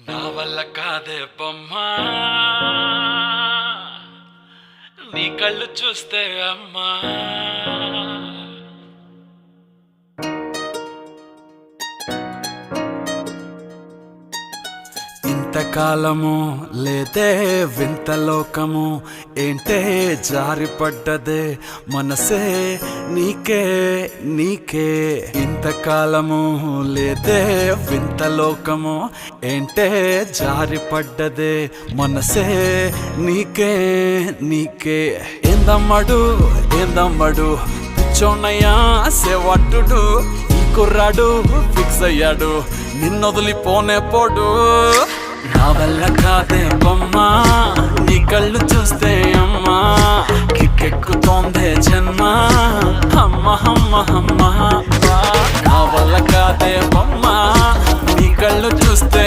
నా వల్ల కాదే బొమ్మా నీ కళ్ళు చూస్తే అమ్మా ఇంతకాలము లేదే వింత లోకము ఏంటే జారిపడ్డదే మనసే నీకే నీకే ఇంతకాలము లేదే వింత లోకము ఏంటే జారిపడ్డదే మనసే నీకే నీకే ఏందమ్మడు పిచ్చోన్నయ్యా సేవట్టుడు ఈ కుర్రాడు ఫిక్స్ అయ్యాడు నిన్నొదిలిపోనే పోడు నా వల్ల కాదే బొమ్మా నీ కళ్ళు చూస్తే అమ్మా కిక్కెక్కుతోందే జన్మ అమ్మ అమ్మ అమ్మ నా వల్ల కాదే బొమ్మా నీ కళ్ళు చూస్తే